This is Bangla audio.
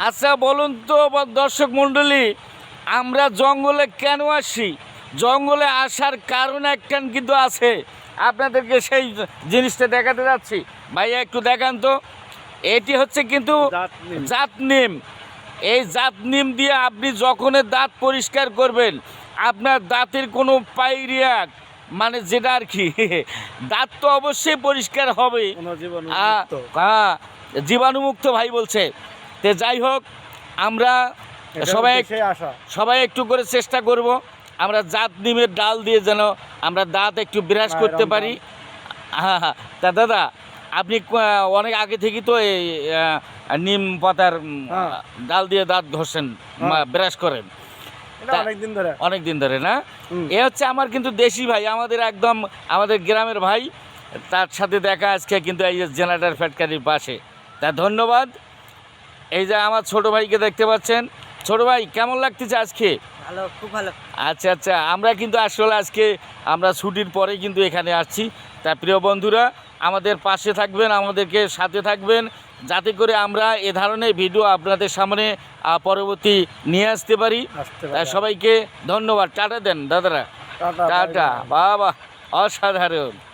আচ্ছা বলুন তো দর্শক মণ্ডলী, আমরা জঙ্গলে কেন আসি? জঙ্গলে আসার কারণ একটান কিন্তু আছে, আপনাদেরকে সেই জিনিসটা দেখাতে যাচ্ছি। ভাইয়া একটু দেখান তো। এটি হচ্ছে কিন্তু জাত নিম। এই জাত নিম দিয়ে আপনি যখনই দাঁত পরিষ্কার করবেন, আপনার দাঁতের কোনো পাইরিয়া মানে যেটা আর কি দাঁত তো অবশ্যই পরিষ্কার হবে। হ্যাঁ, জীবাণুমুক্ত ভাই বলছে। তে যাই হোক, আমরা সবাই একটু করে চেষ্টা করব আমরা জাত নিমের ডাল দিয়ে যেন আমরা দাঁত একটু ব্রাশ করতে পারি। হ্যাঁ হ্যাঁ, তা দাদা আপনি অনেক আগে থেকেই তো এই নিম পাতার ডাল দিয়ে দাঁত ঘষেন, ব্রাশ করেন অনেক দিন ধরে না? এ হচ্ছে আমার কিন্তু দেশি ভাই, আমাদের একদম আমাদের গ্রামের ভাই। তার সাথে দেখা আজকে কিন্তু এই যে জেনারেটর ফ্যাক্টরির পাশে। তা ধন্যবাদ। এই যে আমার ছোট ভাইকে দেখতে পাচ্ছেন। ছোট ভাই কেমন লাগতেছে আজকে? ভালো, খুব ভালো। আচ্ছা আচ্ছা, আমরা কিন্তু আসলে আজকে আমরা ছুটির পরে কিন্তু এখানে আসছি। তা প্রিয় বন্ধুরা, আমাদের পাশে থাকবেন, আমাদেরকে সাথে থাকবেন, যাতে করে আমরা এ ধরনের ভিডিও আপনাদের সামনে পরবর্তী নিয়ে আসতে পারি। সবাইকে ধন্যবাদ। টাটা দেন দাদারা। টাটা। বাবা, অসাধারণ।